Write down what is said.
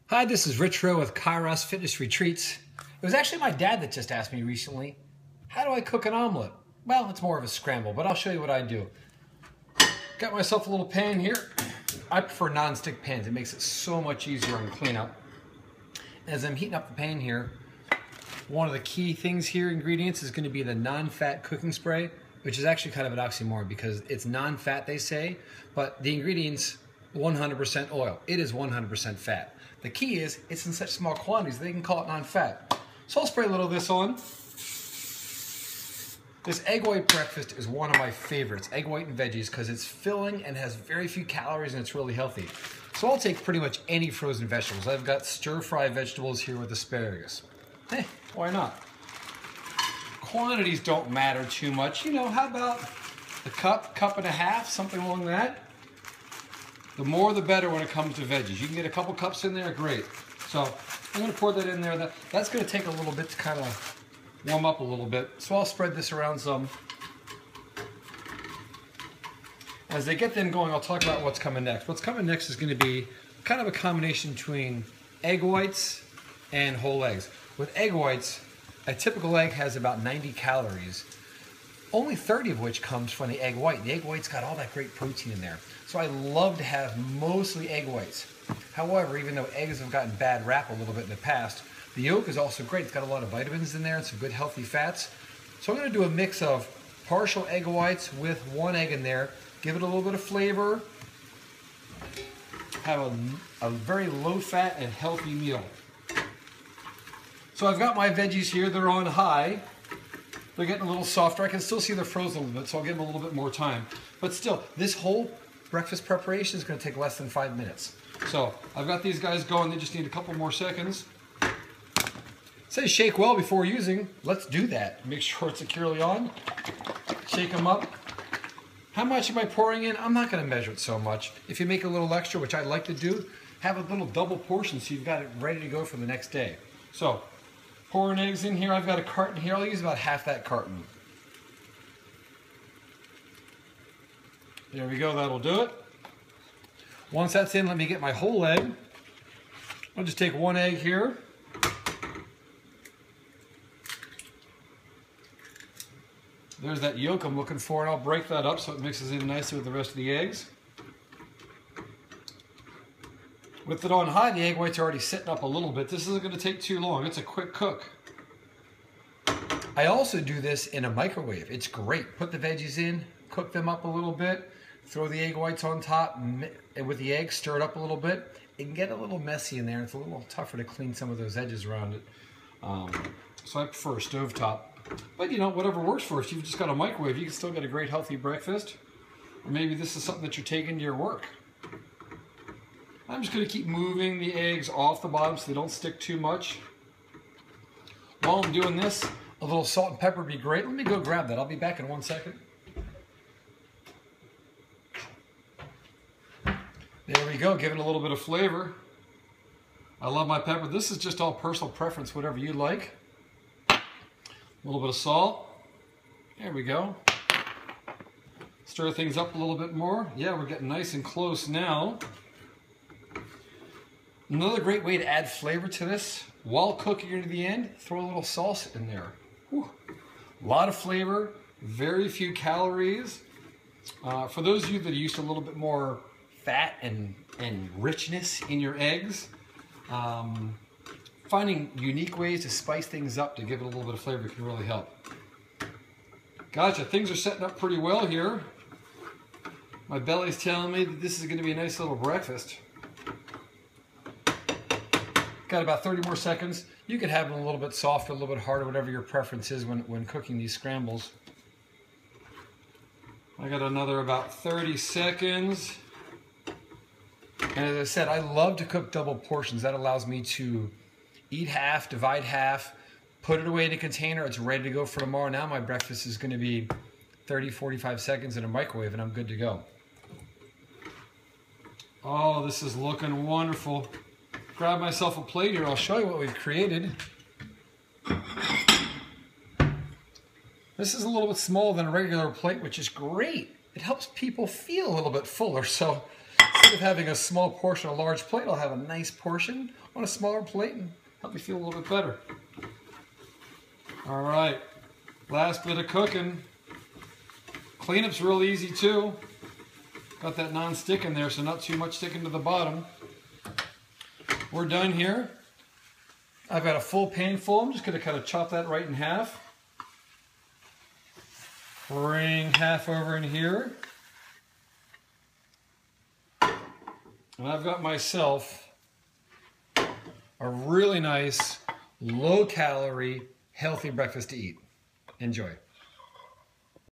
Hi, this is Rich Roe with Kairos Fitness Retreats. It was actually my dad that just asked me recently, how do I cook an omelet? Well, it's more of a scramble, but I'll show you what I do. Got myself a little pan here. I prefer non-stick pans. It makes it so much easier on cleanup. As I'm heating up the pan here, one of the key things here, ingredients, is going to be the non-fat cooking spray, which is actually kind of an oxymoron because it's non-fat, they say, but the ingredients, 100% oil. It is 100% fat. The key is it's in such small quantities they can call it non-fat. So I'll spray a little of this on. This egg white breakfast is one of my favorites, egg white and veggies, because it's filling and has very few calories and it's really healthy. So I'll take pretty much any frozen vegetables. I've got stir-fry vegetables here with asparagus. Hey, why not? Quantities don't matter too much. You know, how about a cup and a half, something along that? The more the better when it comes to veggies. You can get a couple cups in there, great. So I'm going to pour that in there. That's going to take a little bit to kind of warm up a little bit. So I'll spread this around some. As they get them going, I'll talk about what's coming next. What's coming next is going to be kind of a combination between egg whites and whole eggs. With egg whites, a typical egg has about 90 calories, only 30 of which comes from the egg white. The egg white's got all that great protein in there. So I love to have mostly egg whites. However, even though eggs have gotten bad rap a little bit in the past, the yolk is also great. It's got a lot of vitamins in there and some good healthy fats. So I'm going to do a mix of partial egg whites with one egg in there, give it a little bit of flavor, have a very low fat and healthy meal. So I've got my veggies here. They're on high. They're getting a little softer. I can still see they're frozen a little bit, so I'll give them a little bit more time. But still, this whole breakfast preparation is going to take less than 5 minutes. So I've got these guys going. They just need a couple more seconds. It says shake well before using. Let's do that. Make sure it's securely on. Shake them up. How much am I pouring in? I'm not going to measure it so much. If you make a little extra, which I like to do, have a little double portion so you've got it ready to go for the next day. So pouring eggs in here. I've got a carton here. I'll use about half that carton. There we go. That'll do it. Once that's in, let me get my whole egg. I'll just take one egg here. There's that yolk I'm looking for, and I'll break that up so it mixes in nicely with the rest of the eggs. With it on high, the egg whites are already sitting up a little bit. This isn't going to take too long. It's a quick cook. I also do this in a microwave. It's great. Put the veggies in, cook them up a little bit, throw the egg whites on top, and with the eggs, stir it up a little bit. It can get a little messy in there. It's a little tougher to clean some of those edges around it. So I prefer a stovetop. But you know, whatever works for us. You've just got a microwave. You can still get a great healthy breakfast. Or maybe this is something that you're taking to your work. I'm just going to keep moving the eggs off the bottom so they don't stick too much. While I'm doing this, a little salt and pepper would be great. Let me go grab that. I'll be back in 1 second. There we go, give it a little bit of flavor. I love my pepper. This is just all personal preference, whatever you like. A little bit of salt. There we go. Stir things up a little bit more. Yeah, we're getting nice and close now. Another great way to add flavor to this, while cooking it to the end, throw a little salsa in there. Whew. A lot of flavor, very few calories. For those of you that are used to a little bit more fat and richness in your eggs, finding unique ways to spice things up to give it a little bit of flavor can really help. Gotcha, things are setting up pretty well here. My belly's telling me that this is going to be a nice little breakfast. Got about 30 more seconds. You could have them a little bit softer, a little bit harder, whatever your preference is when cooking these scrambles. I got another about 30 seconds. And as I said, I love to cook double portions. That allows me to eat half, divide half, put it away in a container. It's ready to go for tomorrow. Now my breakfast is going to be 30, 45 seconds in a microwave and I'm good to go. Oh, this is looking wonderful. Grab myself a plate here. I'll show you what we've created. This is a little bit smaller than a regular plate, which is great. It helps people feel a little bit fuller. So instead of having a small portion on a large plate, I'll have a nice portion on a smaller plate and help me feel a little bit better. All right, last bit of cooking. Cleanup's real easy too. Got that non-stick in there, so not too much sticking to the bottom. We're done here. I've got a full pan full. I'm just going to kind of chop that right in half. Bring half over in here. And I've got myself a really nice, low-calorie, healthy breakfast to eat. Enjoy.